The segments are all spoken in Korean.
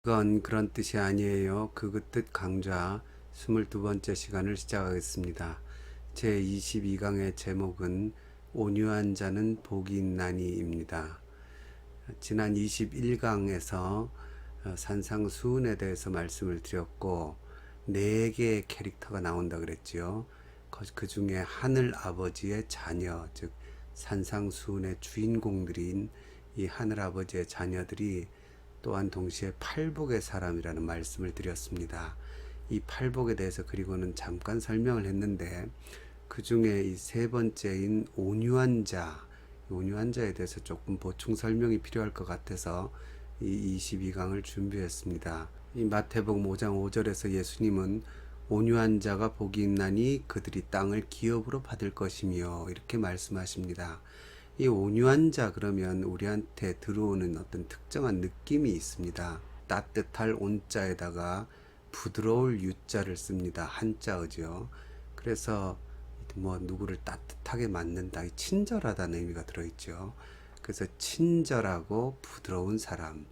그건 그런 뜻이 아니에요. 그 뜻 강좌 22번째 시간을 시작하겠습니다. 제22강의 제목은 온유한 자는 복이 있나니입니다. 지난 21강에서 산상수훈에 대해서 말씀을 드렸고 4개의 캐릭터가 나온다 그랬지요. 그 중에 하늘 아버지의 자녀, 즉 산상수훈의 주인공들인 이 하늘 아버지의 자녀들이 또한 동시에 팔복의 사람이라는 말씀을 드렸습니다. 이 팔복에 대해서 그리고는 잠깐 설명을 했는데 그 중에 이 세 번째인 온유한 자, 온유한 자에 대해서 조금 보충 설명이 필요할 것 같아서 이 22강을 준비했습니다. 이 마태복음 5장 5절에서 예수님은 온유한 자가 복이 있나니 그들이 땅을 기업으로 받을 것이며 이렇게 말씀하십니다. 이 온유한 자 그러면 우리한테 들어오는 어떤 특정한 느낌이 있습니다. 따뜻할 온자에다가 부드러울 유자를 씁니다. 한자어죠. 그래서 누구를 따뜻하게 만든다, 친절하다는 의미가 들어있죠. 그래서 친절하고 부드러운 사람.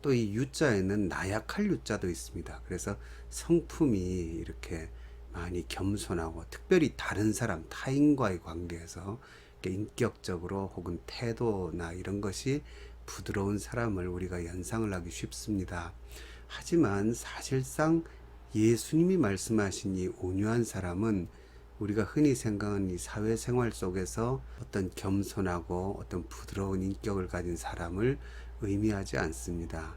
또 이 유자에는 나약할 유자도 있습니다. 그래서 성품이 이렇게 많이 겸손하고 특별히 다른 사람, 타인과의 관계에서 인격적으로 혹은 태도나 이런 것이 부드러운 사람을 우리가 연상을 하기 쉽습니다. 하지만 사실상 예수님이 말씀하신 이 온유한 사람은 우리가 흔히 생각하는 이 사회생활 속에서 어떤 겸손하고 어떤 부드러운 인격을 가진 사람을 의미하지 않습니다.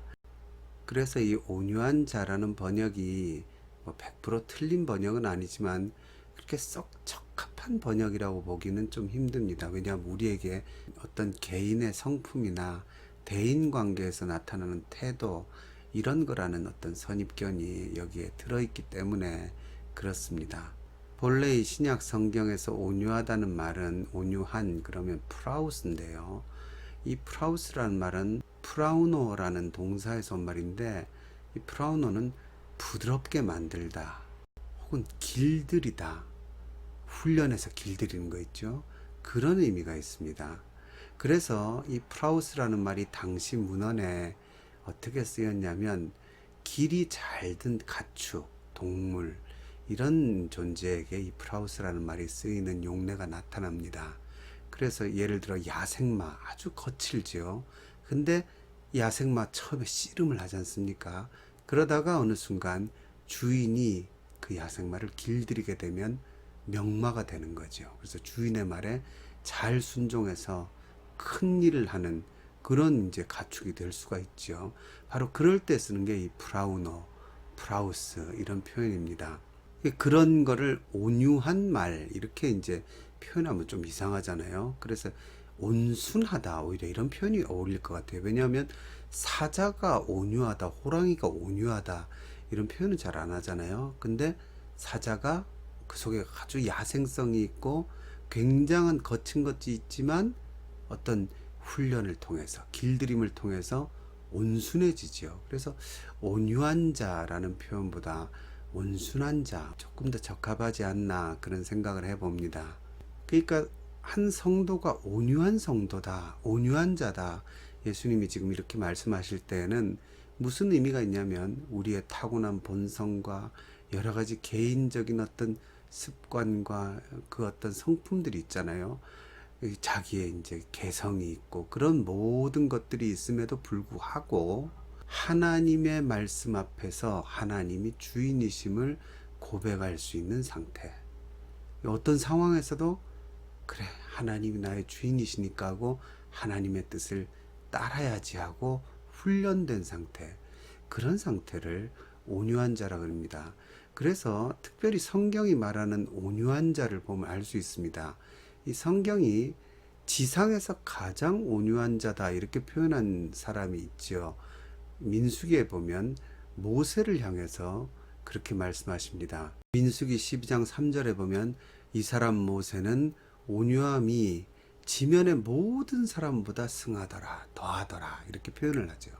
그래서 이 온유한 자라는 번역이 100% 틀린 번역은 아니지만 그렇게 썩 적합한 번역이라고 보기는 좀 힘듭니다. 왜냐하면 우리에게 어떤 개인의 성품이나 대인 관계에서 나타나는 태도 이런 거라는 어떤 선입견이 여기에 들어있기 때문에 그렇습니다. 본래 이 신약 성경에서 온유하다는 말은 온유한 그러면 프라우스인데요. 이 프라우스라는 말은 프라우노라는 동사에서 온 말인데 이 프라우노는 부드럽게 만들다 혹은 길들이다, 훈련해서 길들이는 거 있죠. 그런 의미가 있습니다. 그래서 이 프라우스라는 말이 당시 문헌에 어떻게 쓰였냐면 길이 잘 든 가축, 동물 이런 존재에게 이 프라우스라는 말이 쓰이는 용례가 나타납니다. 그래서 예를 들어 야생마 아주 거칠지요. 근데 야생마 처음에 씨름을 하지 않습니까? 그러다가 어느 순간 주인이 그 야생마를 길들이게 되면 명마가 되는 거죠. 그래서 주인의 말에 잘 순종해서 큰 일을 하는 그런 이제 가축이 될 수가 있죠. 바로 그럴 때 쓰는 게 이 프라우노, 프라우스 이런 표현입니다. 그런 거를 온유한 말 이렇게 이제 표현하면 좀 이상하잖아요. 그래서 온순하다 오히려 이런 표현이 어울릴 것 같아요. 왜냐하면 사자가 온유하다, 호랑이가 온유하다 이런 표현은 잘 안 하잖아요. 근데 사자가 그 속에 아주 야생성이 있고 굉장한 거친 것이 있지만 어떤 훈련을 통해서 길들임을 통해서 온순해지죠. 그래서 온유한 자라는 표현보다 온순한 자 조금 더 적합하지 않나 그런 생각을 해봅니다. 그러니까 한 성도가 온유한 성도다, 온유한 자다. 예수님이 지금 이렇게 말씀하실 때에는 무슨 의미가 있냐면 우리의 타고난 본성과 여러 가지 개인적인 어떤 습관과 그 어떤 성품들이 있잖아요. 자기의 이제 개성이 있고 그런 모든 것들이 있음에도 불구하고 하나님의 말씀 앞에서 하나님이 주인이심을 고백할 수 있는 상태. 어떤 상황에서도 그래 하나님이 나의 주인이시니까 하고 하나님의 뜻을 따라야지 하고 훈련된 상태, 그런 상태를 온유한 자라고 합니다. 그래서 특별히 성경이 말하는 온유한 자를 보면 알 수 있습니다. 이 성경이 지상에서 가장 온유한 자다 이렇게 표현한 사람이 있죠. 민수기에 보면 모세를 향해서 그렇게 말씀하십니다. 민수기 12장 3절에 보면 이 사람 모세는 온유함이 지면의 모든 사람보다 승하더라, 더하더라 이렇게 표현을 하죠.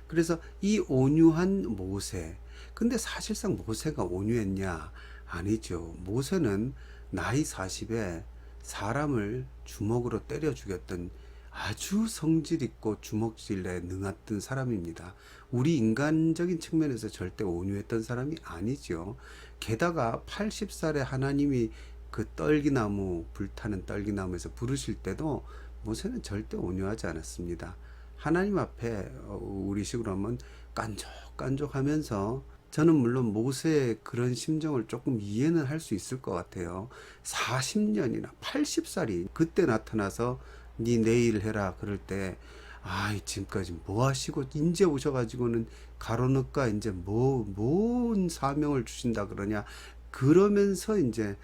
그래서 이 온유한 모세, 근데 사실상 모세가 온유했냐? 아니죠. 모세는 나이 40에 사람을 주먹으로 때려 죽였던 아주 성질 있고 주먹질에 능했던 사람입니다. 우리 인간적인 측면에서 절대 온유했던 사람이 아니죠. 게다가 80살에 하나님이 그 떨기나무, 불타는 떨기나무에서 부르실 때도 모세는 절대 온유하지 않았습니다. 하나님 앞에 우리식으로 하면 깐족깐족하면서, 저는 물론 모세의 그런 심정을 조금 이해는 할 수 있을 것 같아요. 40년이나 80살이 그때 나타나서 네 내일 해라 그럴 때, 지금까지 뭐 하시고 인제 오셔가지고는 가로넣까 이제 뭔 사명을 주신다 그러냐, 그러면서 이제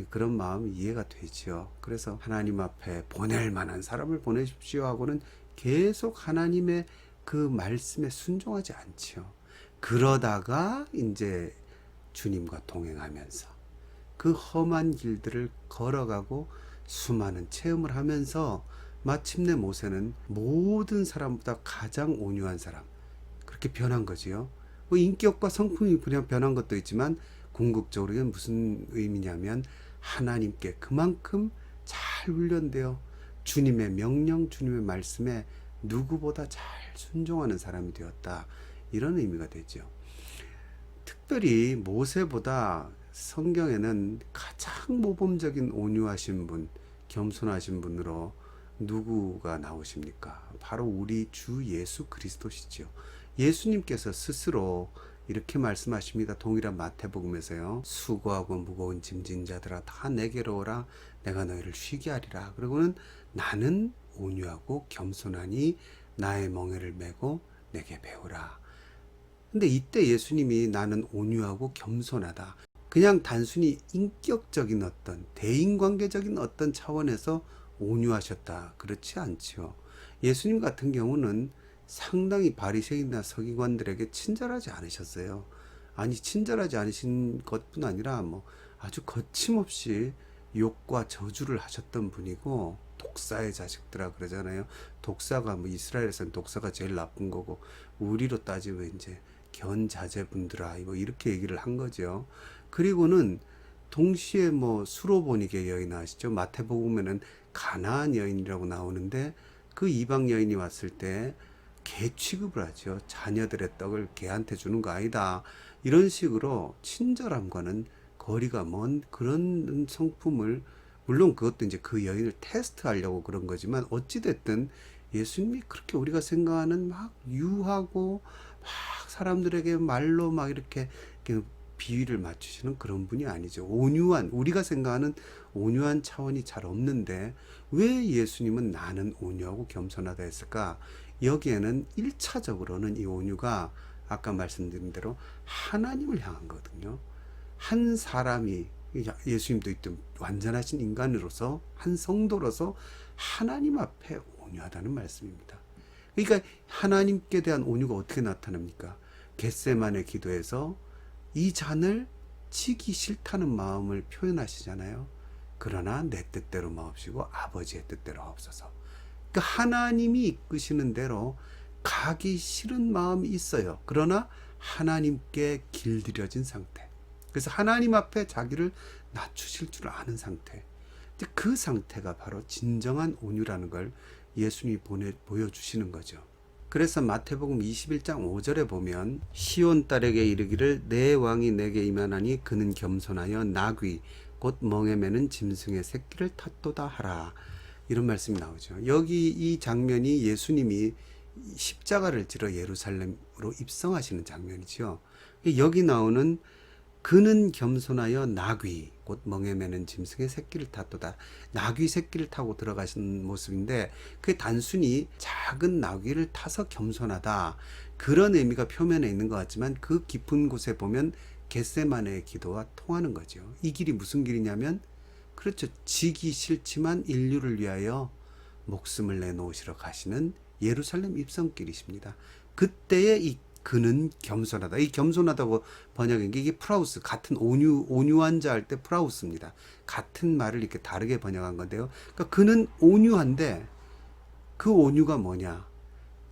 그런 마음이 이해가 되지요. 그래서 하나님 앞에 보낼 만한 사람을 보내십시오 하고는 계속 하나님의 그 말씀에 순종하지 않지요. 그러다가 이제 주님과 동행하면서 그 험한 길들을 걸어가고 수많은 체험을 하면서 마침내 모세는 모든 사람보다 가장 온유한 사람, 그렇게 변한 거지요. 뭐 인격과 성품이 그냥 변한 것도 있지만 궁극적으로 이건 무슨 의미냐면 하나님께 그만큼 잘 훈련되어 주님의 명령, 주님의 말씀에 누구보다 잘 순종하는 사람이 되었다, 이런 의미가 되죠. 특별히 모세보다 성경에는 가장 모범적인 온유하신 분, 겸손하신 분으로 누구가 나오십니까? 바로 우리 주 예수 그리스도시죠. 예수님께서 스스로 이렇게 말씀하십니다. 동일한 마태복음에서요. 수고하고 무거운 짐진 자들아 다 내게로 오라. 내가 너희를 쉬게 하리라. 그리고는 나는 온유하고 겸손하니 나의 멍에를 메고 내게 배우라. 근데 이때 예수님이 나는 온유하고 겸손하다, 그냥 단순히 인격적인 어떤 대인관계적인 어떤 차원에서 온유하셨다, 그렇지 않지요. 예수님 같은 경우는 상당히 바리새인이나 서기관들에게 친절하지 않으셨어요. 아니, 친절하지 않으신 것뿐 아니라 뭐 아주 거침없이 욕과 저주를 하셨던 분이고, 독사의 자식들아 그러잖아요. 독사가 뭐 이스라엘에서는 독사가 제일 나쁜 거고, 우리로 따지면 이제 견자제분들아 이거 이렇게 얘기를 한 거죠. 그리고는 동시에 뭐 수로보니게 여인 아시죠? 마태복음에는 가나안 여인이라고 나오는데 그 이방 여인이 왔을 때 개 취급을 하죠. 자녀들의 떡을 개한테 주는 거 아니다, 이런 식으로 친절함과는 거리가 먼 그런 성품을, 물론 그것도 이제 그 여인을 테스트하려고 그런 거지만 어찌됐든 예수님이 그렇게 우리가 생각하는 막 유하고 막 사람들에게 말로 막 이렇게 비위를 맞추시는 그런 분이 아니죠. 온유한, 우리가 생각하는 온유한 차원이 잘 없는데 왜 예수님은 나는 온유하고 겸손하다 했을까? 여기에는 1차적으로는 이 온유가 아까 말씀드린 대로 하나님을 향한 거거든요. 한 사람이, 예수님도 있던 완전하신 인간으로서, 한 성도로서 하나님 앞에 온유하다는 말씀입니다. 그러니까 하나님께 대한 온유가 어떻게 나타납니까? 겟세마네 기도에서 이 잔을 치기 싫다는 마음을 표현하시잖아요. 그러나 내 뜻대로 마옵시고 아버지의 뜻대로 하옵소서. 그러니까 하나님이 이끄시는 대로 가기 싫은 마음이 있어요. 그러나 하나님께 길들여진 상태. 그래서 하나님 앞에 자기를 낮추실 줄 아는 상태. 그 상태가 바로 진정한 온유라는 걸 예수님이 보여주시는 거죠. 그래서 마태복음 21장 5절에 보면 시온 딸에게 이르기를 내 왕이 내게 임하나니 그는 겸손하여 나귀 곧 멍에 매는 짐승의 새끼를 탔도다 하라, 이런 말씀이 나오죠. 여기 이 장면이 예수님이 십자가를 지러 예루살렘으로 입성하시는 장면이죠. 여기 나오는 그는 겸손하여 나귀 곧 멍에 매는 짐승의 새끼를 탔도다, 나귀 새끼를 타고 들어가신 모습인데 그게 단순히 작은 나귀를 타서 겸손하다, 그런 의미가 표면에 있는 것 같지만 그 깊은 곳에 보면 겟세마네의 기도와 통하는 거죠. 이 길이 무슨 길이냐면, 그렇죠, 지기 싫지만 인류를 위하여 목숨을 내놓으시러 가시는 예루살렘 입성길이십니다. 그때의 이 그는 겸손하다. 이 겸손하다고 번역한 게 이게 프라우스, 같은 온유한 자 할 때 프라우스입니다. 같은 말을 이렇게 다르게 번역한 건데요. 그러니까 그는 온유한데 그 온유가 뭐냐?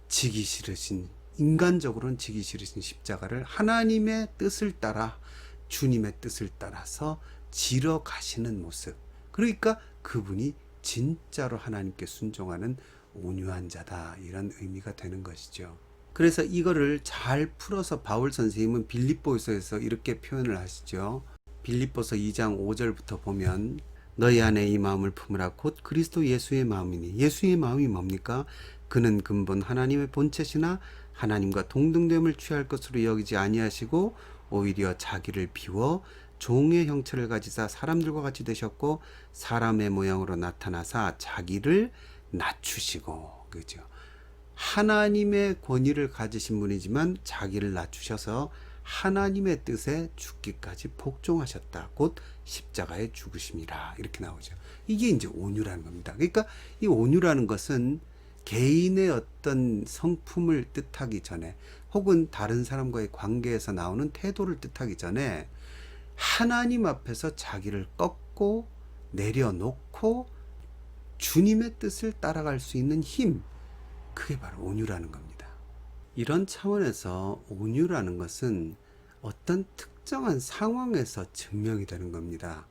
지기 싫으신, 인간적으로는 지기 싫으신 십자가를 하나님의 뜻을 따라, 주님의 뜻을 따라서 지러 가시는 모습. 그러니까 그분이 진짜로 하나님께 순종하는 온유한 자다, 이런 의미가 되는 것이죠. 그래서 이거를 잘 풀어서 바울 선생님은 빌립보서에서 이렇게 표현을 하시죠. 빌립보서 2장 5절부터 보면 너희 안에 이 마음을 품으라 곧 그리스도 예수의 마음이니. 예수의 마음이 뭡니까? 그는 근본 하나님의 본체시나 하나님과 동등됨을 취할 것으로 여기지 아니하시고 오히려 자기를 비워 종의 형체를 가지사 사람들과 같이 되셨고 사람의 모양으로 나타나사 자기를 낮추시고, 그죠? 하나님의 권위를 가지신 분이지만 자기를 낮추셔서 하나님의 뜻에 죽기까지 복종하셨다. 곧 십자가에 죽으심이라. 이렇게 나오죠. 이게 이제 온유라는 겁니다. 그러니까 이 온유라는 것은 개인의 어떤 성품을 뜻하기 전에, 혹은 다른 사람과의 관계에서 나오는 태도를 뜻하기 전에 하나님 앞에서 자기를 꺾고 내려놓고 주님의 뜻을 따라갈 수 있는 힘, 그게 바로 온유라는 겁니다. 이런 차원에서 온유라는 것은 어떤 특정한 상황에서 증명이 되는 겁니다.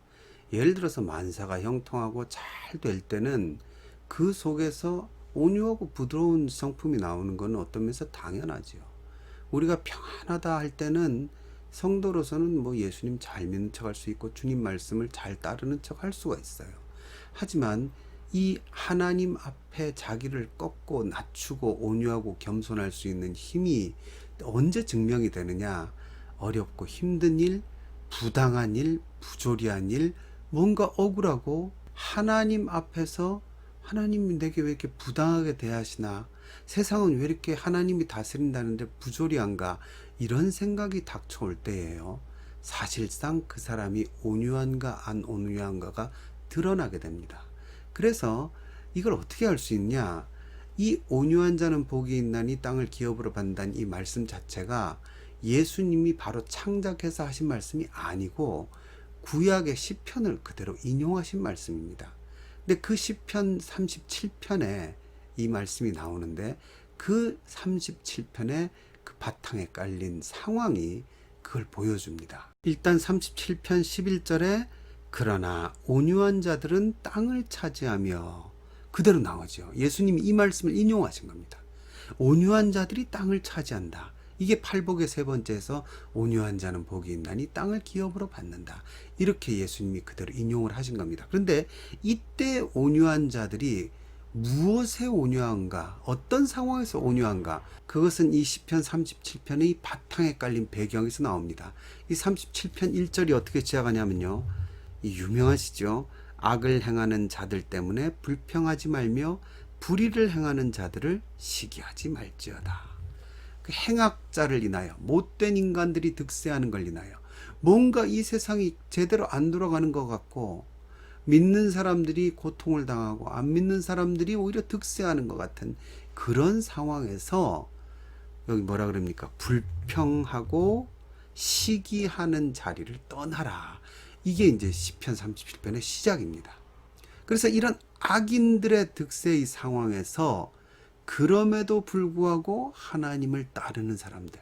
예를 들어서 만사가 형통하고 잘 될 때는 그 속에서 온유하고 부드러운 성품이 나오는 건 어떤 면에서 당연하죠. 우리가 평안하다 할 때는 성도로서는 뭐 예수님 잘 믿는 척 할 수 있고 주님 말씀을 잘 따르는 척 할 수가 있어요. 하지만 이 하나님 앞에 자기를 꺾고 낮추고 온유하고 겸손할 수 있는 힘이 언제 증명이 되느냐? 어렵고 힘든 일, 부당한 일, 부조리한 일, 뭔가 억울하고 하나님 앞에서 하나님이 내게 왜 이렇게 부당하게 대하시나? 세상은 왜 이렇게 하나님이 다스린다는데 부조리한가? 이런 생각이 닥쳐올 때예요. 사실상 그 사람이 온유한가 안 온유한가가 드러나게 됩니다. 그래서 이걸 어떻게 할 수 있냐? 이 온유한 자는 복이 있나니 땅을 기업으로 받는다는 이 말씀 자체가 예수님이 바로 창작해서 하신 말씀이 아니고 구약의 시편을 그대로 인용하신 말씀입니다. 근데 그 시편 37편에 이 말씀이 나오는데 그 37편에 그 바탕에 깔린 상황이 그걸 보여줍니다. 일단 37편 11절에 그러나 온유한 자들은 땅을 차지하며, 그대로 나오죠. 예수님이 이 말씀을 인용하신 겁니다. 온유한 자들이 땅을 차지한다. 이게 팔복의 세 번째에서 온유한 자는 복이 있나니 땅을 기업으로 받는다. 이렇게 예수님이 그대로 인용을 하신 겁니다. 그런데 이때 온유한 자들이 무엇에 온유한가? 어떤 상황에서 온유한가? 그것은 이 시편 37편의 바탕에 깔린 배경에서 나옵니다. 이 37편 1절이 어떻게 시작하냐면요. 이 유명하시죠? 악을 행하는 자들 때문에 불평하지 말며 불의를 행하는 자들을 시기하지 말지어다. 그 행악자를 인하여, 못된 인간들이 득세하는 걸 인하여 뭔가 이 세상이 제대로 안 돌아가는 것 같고 믿는 사람들이 고통을 당하고 안 믿는 사람들이 오히려 득세하는 것 같은 그런 상황에서 여기 뭐라 그럽니까? 불평하고 시기하는 자리를 떠나라. 이게 이제 시편 37편의 시작입니다. 그래서 이런 악인들의 득세의 상황에서 그럼에도 불구하고 하나님을 따르는 사람들,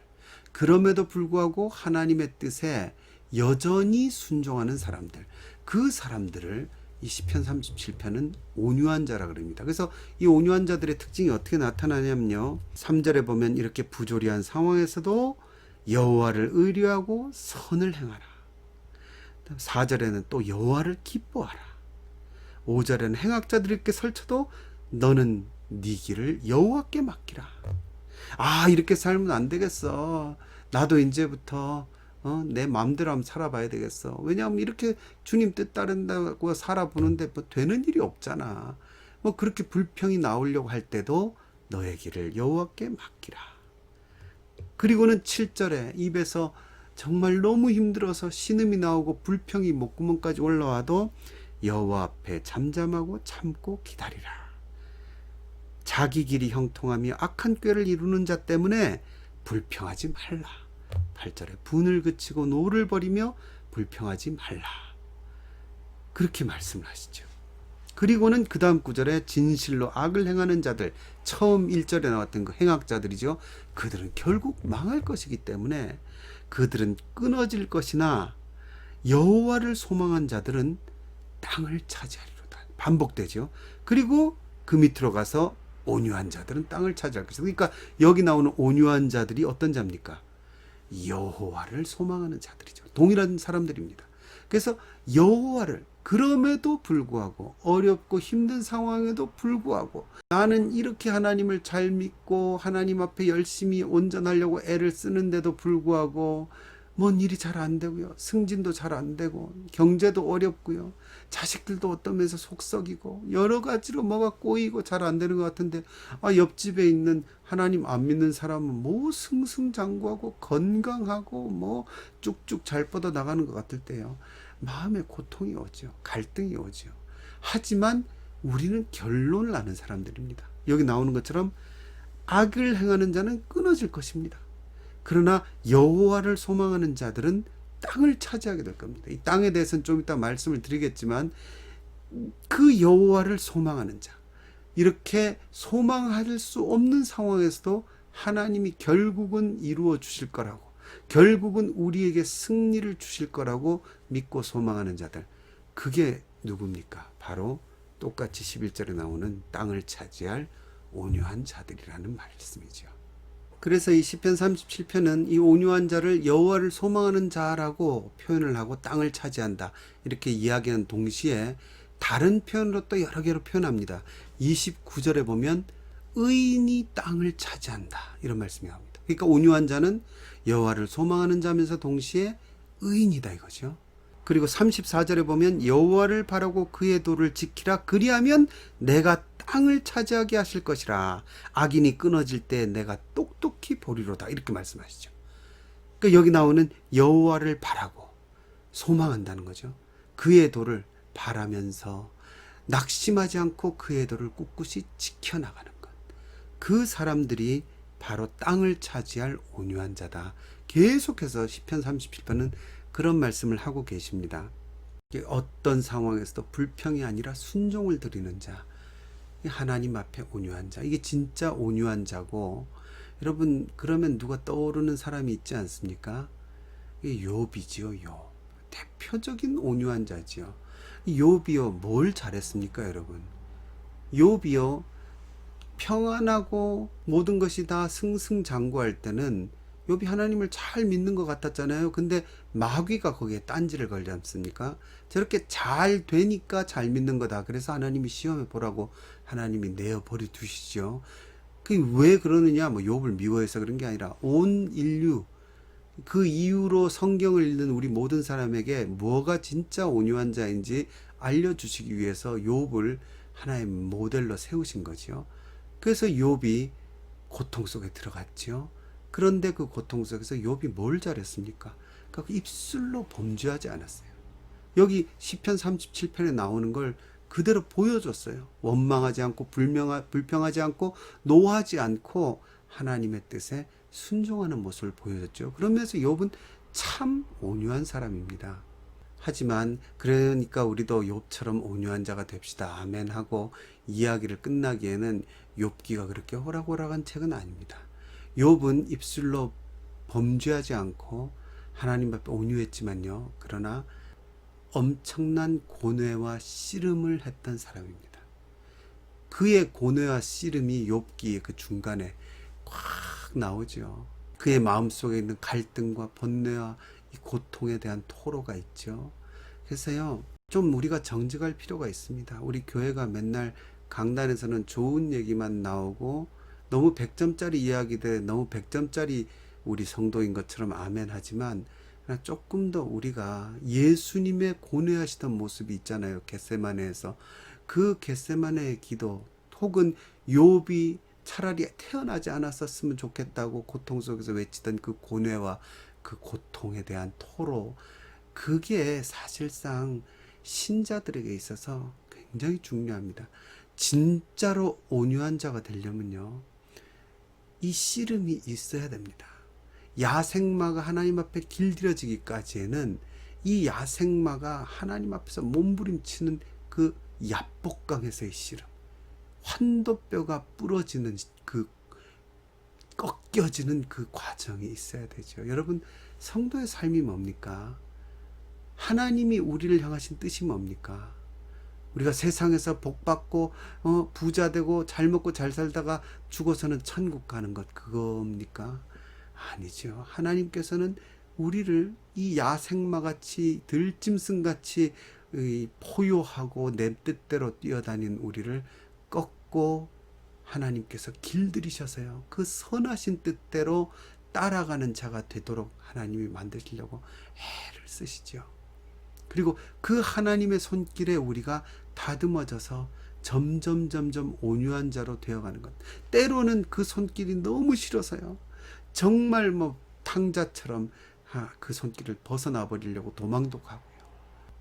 그럼에도 불구하고 하나님의 뜻에 여전히 순종하는 사람들, 그 사람들을 이 시편 37편은 온유한 자라 그럽니다. 그래서 이 온유한 자들의 특징이 어떻게 나타나냐면요. 3절에 보면 이렇게 부조리한 상황에서도 여호와를 의뢰하고 선을 행하라. 4절에는 또 여호와를 기뻐하라. 5절에는 행악자들이 이렇게 설쳐도 너는 네 길을 여호와께 맡기라. 아, 이렇게 살면 안 되겠어. 나도 이제부터 내 마음대로 한번 살아봐야 되겠어. 왜냐하면 이렇게 주님 뜻 따른다고 살아보는데 뭐 되는 일이 없잖아. 뭐 그렇게 불평이 나오려고 할 때도 너의 길을 여호와께 맡기라. 그리고는 7절에 입에서 정말 너무 힘들어서 신음이 나오고 불평이 목구멍까지 올라와도 여호와 앞에 잠잠하고 참고 기다리라. 자기 길이 형통하며 악한 꾀를 이루는 자 때문에 불평하지 말라. 8절에 분을 그치고 노를 버리며 불평하지 말라. 그렇게 말씀을 하시죠. 그리고는 그 다음 구절에 진실로 악을 행하는 자들, 처음 1절에 나왔던 그 행악자들이죠. 그들은 결국 망할 것이기 때문에 그들은 끊어질 것이나 여호와를 소망한 자들은 땅을 차지하리로다. 반복되죠. 그리고 그 밑으로 가서 온유한 자들은 땅을 차지할 것이다. 그러니까 여기 나오는 온유한 자들이 어떤 자입니까? 여호와를 소망하는 자들이죠. 동일한 사람들입니다. 그래서 여호와를 그럼에도 불구하고 어렵고 힘든 상황에도 불구하고 나는 이렇게 하나님을 잘 믿고 하나님 앞에 열심히 온전하려고 애를 쓰는데도 불구하고 뭔 일이 잘 안 되고요. 승진도 잘 안 되고 경제도 어렵고요. 자식들도 어떤 면에서 속썩이고 여러 가지로 뭐가 꼬이고 잘 안 되는 것 같은데 옆집에 있는 하나님 안 믿는 사람은 뭐 승승장구하고 건강하고 뭐 쭉쭉 잘 뻗어 나가는 것 같을 때요. 마음에 고통이 오죠. 갈등이 오죠. 하지만 우리는 결론을 아는 사람들입니다. 여기 나오는 것처럼 악을 행하는 자는 끊어질 것입니다. 그러나 여호와를 소망하는 자들은 땅을 차지하게 될 겁니다. 이 땅에 대해서는 좀 이따 말씀을 드리겠지만 그 여호와를 소망하는 자, 이렇게 소망할 수 없는 상황에서도 하나님이 결국은 이루어 주실 거라고, 결국은 우리에게 승리를 주실 거라고 믿고 소망하는 자들, 그게 누굽니까? 바로 똑같이 11절에 나오는 땅을 차지할 온유한 자들이라는 말씀이죠. 그래서 이 시편 37편은 이 온유한 자를 여호와를 소망하는 자라고 표현을 하고 땅을 차지한다 이렇게 이야기하는 동시에 다른 표현으로 또 여러 개로 표현합니다. 29절에 보면 의인이 땅을 차지한다 이런 말씀이 나옵니다. 그러니까 온유한 자는 여호와를 소망하는 자면서 동시에 의인이다 이거죠. 그리고 34절에 보면 여호와를 바라고 그의 도를 지키라 그리하면 내가 땅을 차지하게 하실 것이라 악인이 끊어질 때 내가 똑똑히 보리로다 이렇게 말씀하시죠. 그러니까 여기 나오는 여호와를 바라고 소망한다는 거죠. 그의 도를 바라면서 낙심하지 않고 그의 도를 꿋꿋이 지켜나가는 것. 그 사람들이 바로 땅을 차지할 온유한 자다. 계속해서 시편 37편은 그런 말씀을 하고 계십니다. 어떤 상황에서도 불평이 아니라 순종을 드리는 자, 하나님 앞에 온유한 자, 이게 진짜 온유한 자고, 여러분 그러면 누가 떠오르는 사람이 있지 않습니까? 욥이지요. 욥, 대표적인 온유한 자지요. 욥이요 뭘 잘했습니까 여러분? 욥이요 평안하고 모든 것이 다 승승장구할 때는 욥이 하나님을 잘 믿는 것 같았잖아요. 근데 마귀가 거기에 딴지를 걸지 않습니까? 저렇게 잘 되니까 잘 믿는 거다. 그래서 하나님이 시험해 보라고 하나님이 내어 버려 두시죠. 그 왜 그러느냐? 뭐 욥을 미워해서 그런 게 아니라 온 인류 그 이후로 성경을 읽는 우리 모든 사람에게 뭐가 진짜 온유한 자인지 알려주시기 위해서 욥을 하나의 모델로 세우신 거죠. 그래서 욥이 고통 속에 들어갔죠. 그런데 그 고통 속에서 욥이 뭘 잘했습니까? 그러니까 입술로 범죄하지 않았어요. 여기 시편 37편에 나오는 걸 그대로 보여줬어요. 원망하지 않고 불평하지 않고 노하지 않고 하나님의 뜻에 순종하는 모습을 보여줬죠. 그러면서 욥은 참 온유한 사람입니다. 하지만 그러니까 우리도 욥처럼 온유한 자가 됩시다. 아멘 하고 이야기를 끝나기에는 욥기가 그렇게 호락호락한 책은 아닙니다. 욥은 입술로 범죄하지 않고 하나님 앞에 온유했지만요. 그러나 엄청난 고뇌와 씨름을 했던 사람입니다. 그의 고뇌와 씨름이 욥기의 그 중간에 꽉 나오죠. 그의 마음속에 있는 갈등과 번뇌와 이 고통에 대한 토로가 있죠. 그래서요, 좀 우리가 정직할 필요가 있습니다. 우리 교회가 맨날 강단에서는 좋은 얘기만 나오고 너무 100점짜리 이야기들, 너무 100점짜리 우리 성도인 것처럼 아멘 하지만 조금 더 우리가 예수님의 고뇌하시던 모습이 있잖아요. 겟세마네에서 그 겟세마네의 기도 혹은 욥이 차라리 태어나지 않았었으면 좋겠다고 고통 속에서 외치던 그 고뇌와 그 고통에 대한 토로, 그게 사실상 신자들에게 있어서 굉장히 중요합니다. 진짜로 온유한 자가 되려면요, 이 씨름이 있어야 됩니다. 야생마가 하나님 앞에 길들여지기까지에는 이 야생마가 하나님 앞에서 몸부림치는 그 야복강에서의 씨름, 환도뼈가 부러지는 그 꺾여지는 그 과정이 있어야 되죠. 여러분, 성도의 삶이 뭡니까? 하나님이 우리를 향하신 뜻이 뭡니까? 우리가 세상에서 복 받고 부자 되고 잘 먹고 잘 살다가 죽어서는 천국 가는 것 그겁니까? 아니죠. 하나님께서는 우리를 이 야생마같이 들짐승같이 포효하고 내 뜻대로 뛰어다닌 우리를 꺾고 하나님께서 길들이셔서요. 그 선하신 뜻대로 따라가는 자가 되도록 하나님이 만드시려고 애를 쓰시죠. 그리고 그 하나님의 손길에 우리가 다듬어져서 점점 온유한 자로 되어가는 것. 때로는 그 손길이 너무 싫어서요. 정말 뭐 탕자처럼 그 손길을 벗어나 버리려고 도망도 가고요.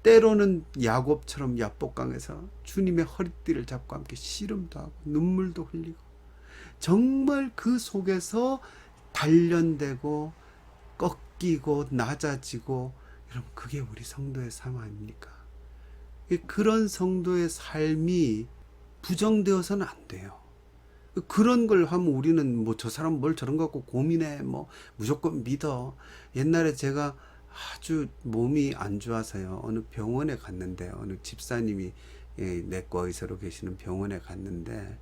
때로는 야곱처럼 야복강에서 주님의 허리띠를 잡고 함께 씨름도 하고 눈물도 흘리고 정말 그 속에서 단련되고 꺾이고 낮아지고 여러분 그게 우리 성도의 삶 아닙니까? 그런 성도의 삶이 부정되어서는 안 돼요. 그런 걸 하면 우리는 뭐 저 사람 뭘 저런 거 갖고 고민해 뭐 무조건 믿어. 옛날에 제가 아주 몸이 안 좋아서요. 어느 병원에 갔는데 어느 집사님이 내과 의사로 계시는 병원에 갔는데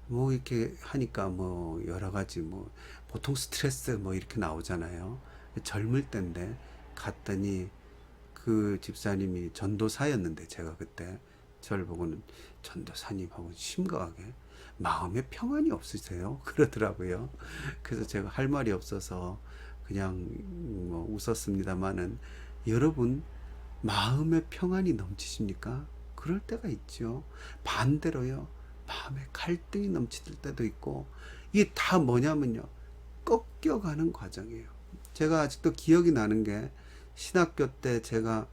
뭐 이렇게 하니까 뭐 여러 가지 뭐 보통 스트레스 뭐 이렇게 나오잖아요. 젊을 때인데 갔더니 그 집사님이 전도사였는데 제가 그때 저를 보고는 전도사님하고 심각하게 마음에 평안이 없으세요? 그러더라고요. 그래서 제가 할 말이 없어서 그냥 뭐 웃었습니다마는 여러분 마음에 평안이 넘치십니까? 그럴 때가 있죠. 반대로요. 마음에 갈등이 넘칠 때도 있고 이게 다 뭐냐면요. 꺾여가는 과정이에요. 제가 아직도 기억이 나는 게 신학교 때 제가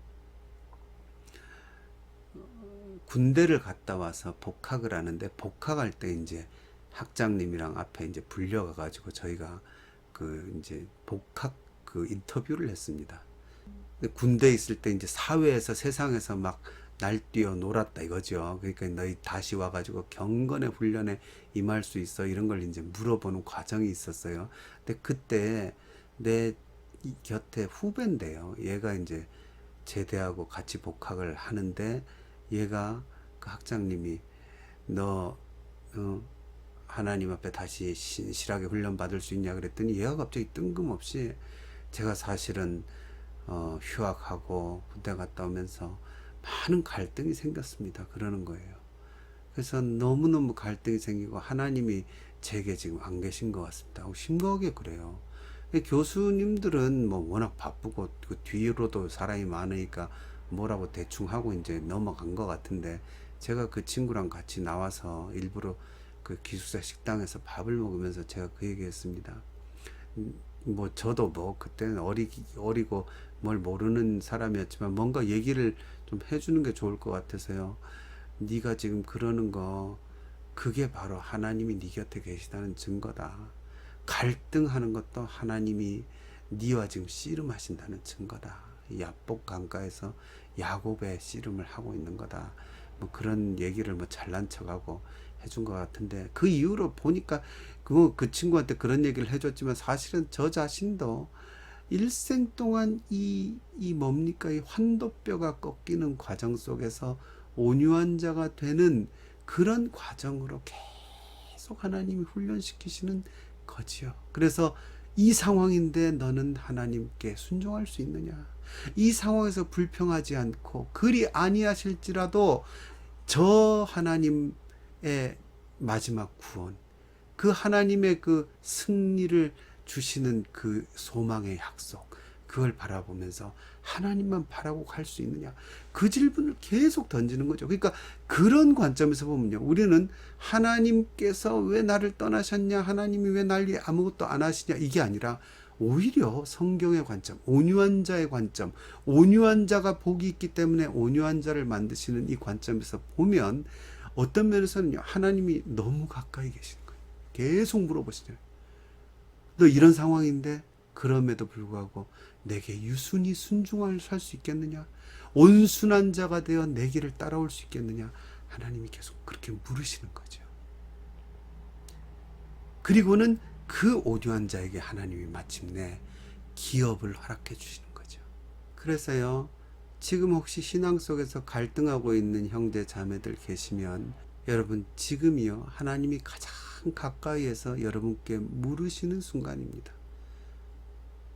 군대를 갔다 와서 복학을 하는데 복학할 때 이제 학장님이랑 앞에 이제 불려가 가지고 저희가 그 이제 복학 그 인터뷰를 했습니다. 군대에 있을 때 이제 사회에서 세상에서 막 날뛰어 놀았다 이거죠. 그러니까 너희 다시 와가지고 경건의 훈련에 임할 수 있어 이런 걸 이제 물어보는 과정이 있었어요. 근데 그때 내 곁에 후배인데요. 얘가 이제 제대하고 같이 복학을 하는데 얘가 그 학장님이 너 하나님 앞에 다시 신실하게 훈련 받을 수 있냐 그랬더니 얘가 갑자기 뜬금없이 제가 사실은 휴학하고 군대 갔다 오면서 많은 갈등이 생겼습니다. 그러는 거예요. 그래서 너무너무 갈등이 생기고 하나님이 제게 지금 안 계신 것 같습니다. 심각하게 그래요. 교수님들은 뭐 워낙 바쁘고 그 뒤로도 사람이 많으니까 뭐라고 대충 하고 이제 넘어간 것 같은데 제가 그 친구랑 같이 나와서 일부러 그 기숙사 식당에서 밥을 먹으면서 제가 그 얘기했습니다. 뭐 저도 뭐 그때는 어리고 뭘 모르는 사람이었지만 뭔가 얘기를 좀 해주는 게 좋을 것 같아서요. 네가 지금 그러는 거 그게 바로 하나님이 네 곁에 계시다는 증거다. 갈등하는 것도 하나님이 네와 지금 씨름하신다는 증거다. 야복 강가에서 야곱의 씨름을 하고 있는 거다. 뭐 그런 얘기를 뭐 잘난 척하고 해준 것 같은데 그 이후로 보니까 그 친구한테 그런 얘기를 해줬지만 사실은 저 자신도 일생 동안 이 뭡니까 이 환도뼈가 꺾이는 과정 속에서 온유한 자가 되는 그런 과정으로 계속 하나님이 훈련시키시는 거지요. 그래서 이 상황인데 너는 하나님께 순종할 수 있느냐? 이 상황에서 불평하지 않고 그리 아니하실지라도 저 하나님의 마지막 구원, 그 하나님의 그 승리를 주시는 그 소망의 약속, 그걸 바라보면서 하나님만 바라고 갈 수 있느냐? 그 질문을 계속 던지는 거죠. 그러니까 그런 관점에서 보면요. 우리는 하나님께서 왜 나를 떠나셨냐? 하나님이 왜 날 위해 아무것도 안 하시냐? 이게 아니라 오히려 성경의 관점, 온유한 자의 관점, 온유한 자가 복이 있기 때문에 온유한 자를 만드시는 이 관점에서 보면 어떤 면에서는요. 하나님이 너무 가까이 계시는 거예요. 계속 물어보시잖아요. 너 이런 상황인데 그럼에도 불구하고 내게 유순히 순종할 수 있겠느냐? 온순한 자가 되어 내 길을 따라올 수 있겠느냐? 하나님이 계속 그렇게 물으시는 거죠. 그리고는 그 온유한 자에게 하나님이 마침내 기업을 허락해 주시는 거죠. 그래서요, 지금 혹시 신앙 속에서 갈등하고 있는 형제 자매들 계시면 여러분 지금이요 하나님이 가장 가까이에서 여러분께 물으시는 순간입니다.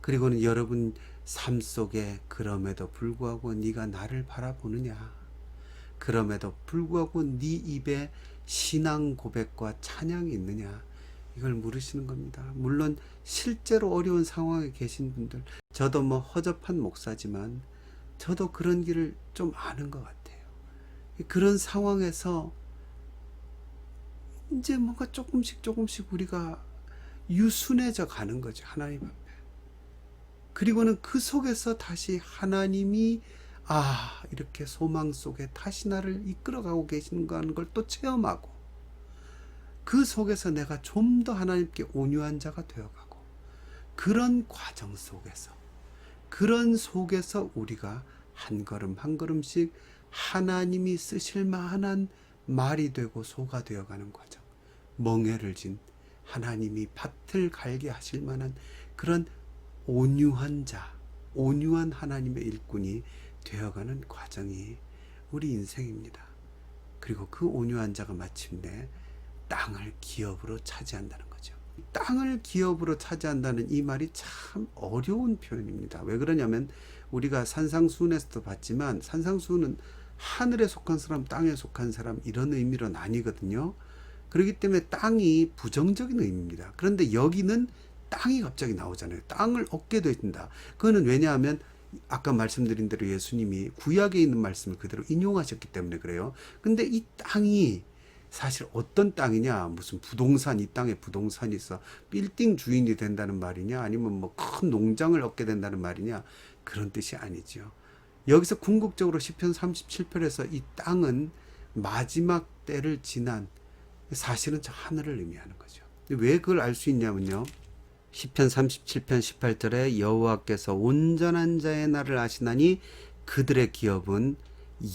그리고는 여러분 삶 속에 그럼에도 불구하고 네가 나를 바라보느냐, 그럼에도 불구하고 네 입에 신앙 고백과 찬양이 있느냐, 이걸 물으시는 겁니다. 물론 실제로 어려운 상황에 계신 분들, 저도 뭐 허접한 목사지만 저도 그런 길을 좀 아는 것 같아요. 그런 상황에서 이제 뭔가 조금씩 우리가 유순해져 가는 거죠, 하나님 앞에. 그리고는 그 속에서 다시 하나님이 이렇게 소망 속에 다시 나를 이끌어가고 계시는 걸 또 체험하고, 그 속에서 내가 좀 더 하나님께 온유한 자가 되어가고, 그런 과정 속에서, 그런 속에서 우리가 한 걸음 한 걸음씩 하나님이 쓰실 만한 말이 되고 소가 되어가는 과정, 멍에를 진 하나님이 밭을 갈게 하실 만한 그런 온유한 자, 온유한 하나님의 일꾼이 되어가는 과정이 우리 인생입니다. 그리고 그 온유한 자가 마침내 땅을 기업으로 차지한다는 거죠. 땅을 기업으로 차지한다는 이 말이 참 어려운 표현입니다. 왜 그러냐면 우리가 산상수훈에서도 봤지만 산상수훈은 하늘에 속한 사람, 땅에 속한 사람 이런 의미로 나뉘거든요. 그렇기 때문에 땅이 부정적인 의미입니다. 그런데 여기는 땅이 갑자기 나오잖아요. 땅을 얻게 된다. 그거는 왜냐하면 아까 말씀드린 대로 예수님이 구약에 있는 말씀을 그대로 인용하셨기 때문에 그래요. 근데 이 땅이 사실 어떤 땅이냐, 무슨 부동산, 이 땅에 부동산이 있어 빌딩 주인이 된다는 말이냐, 아니면 뭐 큰 농장을 얻게 된다는 말이냐, 그런 뜻이 아니죠. 여기서 궁극적으로 시편 37편에서 이 땅은 마지막 때를 지난, 사실은 저 하늘을 의미하는 거죠. 왜 그걸 알 수 있냐면요, 시편 37편 18절에 여호와께서 온전한 자의 날을 아시나니 그들의 기업은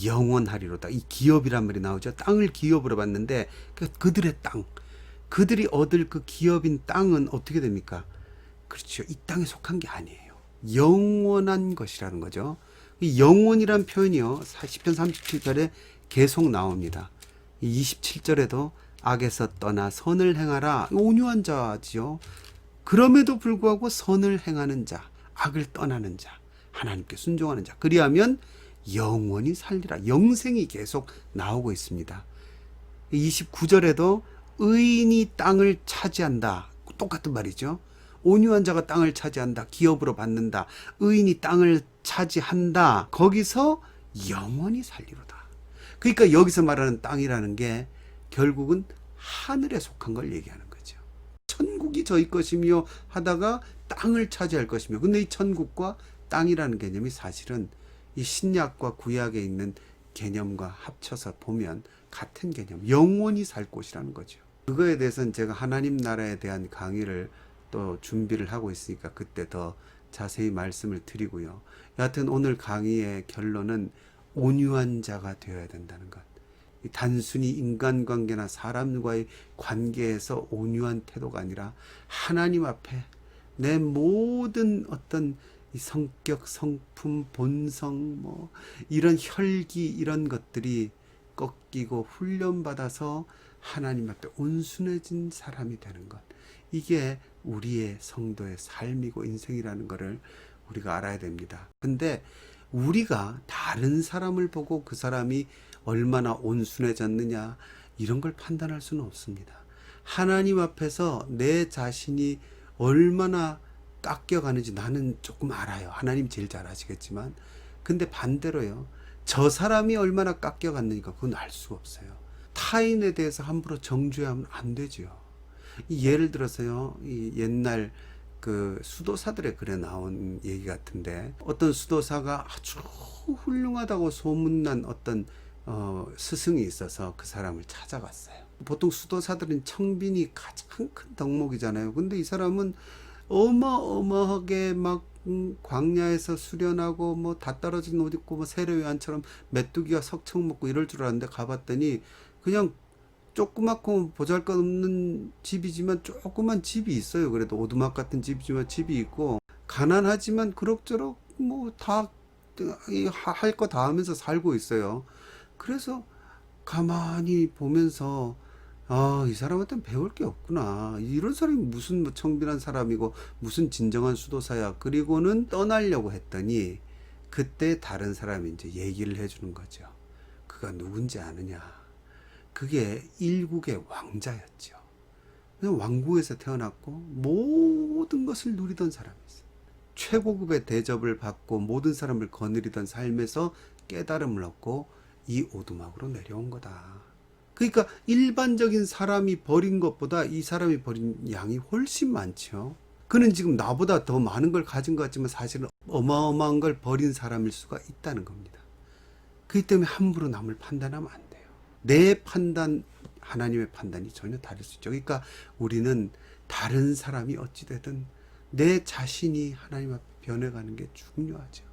영원하리로다. 이 기업이란 말이 나오죠. 땅을 기업으로 봤는데 그들의 땅, 그들이 얻을 그 기업인 땅은 어떻게 됩니까? 그렇죠. 이 땅에 속한 게 아니에요. 영원한 것이라는 거죠. 이 영원이란 표현이요, 시편 37절에 계속 나옵니다. 27절에도 악에서 떠나 선을 행하라. 온유한 자지요. 그럼에도 불구하고 선을 행하는 자, 악을 떠나는 자, 하나님께 순종하는 자, 그리하면 영원히 살리라. 영생이 계속 나오고 있습니다. 29절에도 의인이 땅을 차지한다. 똑같은 말이죠. 온유한 자가 땅을 차지한다. 기업으로 받는다. 의인이 땅을 차지한다. 거기서 영원히 살리로다. 그러니까 여기서 말하는 땅이라는 게 결국은 하늘에 속한 걸 얘기하는 거죠. 천국이 저희 것이며 하다가 땅을 차지할 것이며, 근데 이 천국과 땅이라는 개념이 사실은 이 신약과 구약에 있는 개념과 합쳐서 보면 같은 개념, 영원히 살 곳이라는 거죠. 그거에 대해서는 제가 하나님 나라에 대한 강의를 또 준비를 하고 있으니까 그때 더 자세히 말씀을 드리고요. 여하튼 오늘 강의의 결론은 온유한 자가 되어야 된다는 것. 단순히 인간관계나 사람과의 관계에서 온유한 태도가 아니라 하나님 앞에 내 모든 어떤 이 성격, 성품, 본성, 뭐 이런 혈기 이런 것들이 꺾이고 훈련받아서 하나님 앞에 온순해진 사람이 되는 것, 이게 우리의 성도의 삶이고 인생이라는 것을 우리가 알아야 됩니다. 근데 우리가 다른 사람을 보고 그 사람이 얼마나 온순해졌느냐 이런 걸 판단할 수는 없습니다. 하나님 앞에서 내 자신이 얼마나 깎여가는지 나는 조금 알아요. 하나님 제일 잘 아시겠지만, 근데 반대로요, 저 사람이 얼마나 깎여갔는가 그건 알 수가 없어요. 타인에 대해서 함부로 정죄하면 안 되죠. 예를 들어서요, 이 옛날 그 수도사들의 글에 나온 얘기 같은데, 어떤 수도사가 아주 훌륭하다고 소문난 어떤 스승이 있어서 그 사람을 찾아갔어요. 보통 수도사들은 청빈이 가장 큰 덕목이잖아요. 근데 이 사람은 어마어마하게 막 광야에서 수련하고 뭐 다 떨어진 옷 입고 뭐 세례요한처럼 메뚜기가 석청 먹고 이럴 줄 알았는데 가봤더니 그냥 조그맣고 보잘것없는 집이지만 조그만 집이 있어요. 그래도 오두막 같은 집이지만 집이 있고, 가난하지만 그럭저럭 뭐 다 할 거 다 하면서 살고 있어요. 그래서 가만히 보면서 이 사람한테는 배울 게 없구나. 이런 사람이 무슨 뭐 청빈한 사람이고 무슨 진정한 수도사야. 그리고는 떠나려고 했더니 그때 다른 사람이 이제 얘기를 해주는 거죠. 그가 누군지 아느냐. 그게 일국의 왕자였죠. 왕궁에서 태어났고 모든 것을 누리던 사람이었어요. 최고급의 대접을 받고 모든 사람을 거느리던 삶에서 깨달음을 얻고 이 오두막으로 내려온 거다. 그러니까 일반적인 사람이 버린 것보다 이 사람이 버린 양이 훨씬 많죠. 그는 지금 나보다 더 많은 걸 가진 것 같지만 사실은 어마어마한 걸 버린 사람일 수가 있다는 겁니다. 그렇기 때문에 함부로 남을 판단하면 안 돼요. 내 판단, 하나님의 판단이 전혀 다를 수 있죠. 그러니까 우리는 다른 사람이 어찌되든 내 자신이 하나님 앞에 변해가는 게 중요하죠.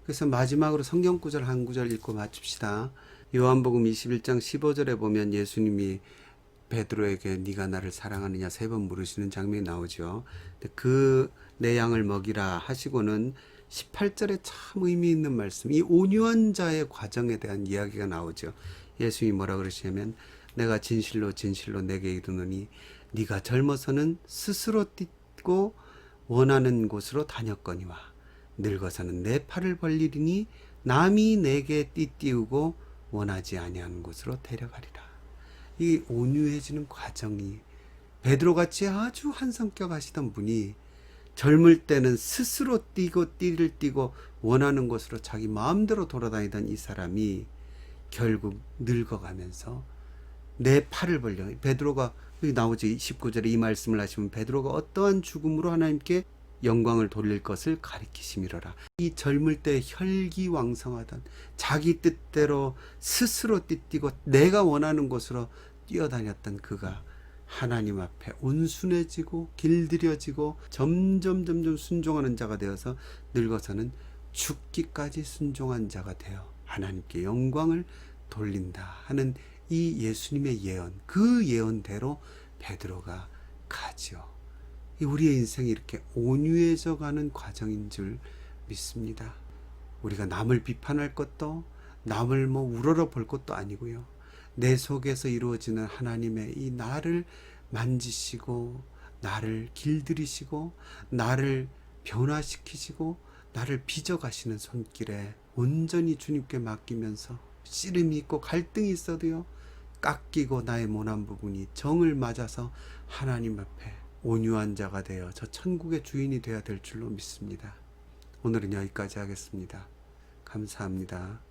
그래서 마지막으로 성경 구절 한 구절 읽고 마칩시다. 요한복음 21장 15절에 보면 예수님이 베드로에게 네가 나를 사랑하느냐 3번 물으시는 장면이 나오죠. 그 내 양을 먹이라 하시고는 18절에 참 의미 있는 말씀, 이 온유한 자의 과정에 대한 이야기가 나오죠. 예수님이 뭐라 그러시냐면 내가 진실로 진실로 내게 이르노니 네가 젊어서는 스스로 뛰고 원하는 곳으로 다녔거니와 늙어서는 내 팔을 벌리리니 남이 내게 띠띠우고 원하지 아니하는 곳으로 데려가리라. 이 온유해지는 과정이 베드로같이 아주 한 성격 하시던 분이 젊을 때는 스스로 뛰고 띠를 띠고 원하는 곳으로 자기 마음대로 돌아다니던 이 사람이 결국 늙어가면서 내 팔을 벌려. 베드로가 여기 나오지 19절에 이 말씀을 하시면 베드로가 어떠한 죽음으로 하나님께 영광을 돌릴 것을 가리키심이로라. 이 젊을 때 혈기왕성하던 자기 뜻대로 스스로 띠뛰고 내가 원하는 곳으로 뛰어다녔던 그가 하나님 앞에 온순해지고 길들여지고 점점 순종하는 자가 되어서 늙어서는 죽기까지 순종한 자가 되어 하나님께 영광을 돌린다 하는 이 예수님의 예언, 그 예언대로 베드로가 가죠. 우리의 인생이 이렇게 온유해져 가는 과정인 줄 믿습니다. 우리가 남을 비판할 것도 남을 우러러 볼 것도 아니고요. 내 속에서 이루어지는 하나님의 이 나를 만지시고 나를 길들이시고 나를 변화시키시고 나를 빚어가시는 손길에 온전히 주님께 맡기면서 씨름이 있고 갈등이 있어도요. 깎이고 나의 모난 부분이 정을 맞아서 하나님 앞에 온유한 자가 되어 저 천국의 주인이 되어야 될 줄로 믿습니다. 오늘은 여기까지 하겠습니다. 감사합니다.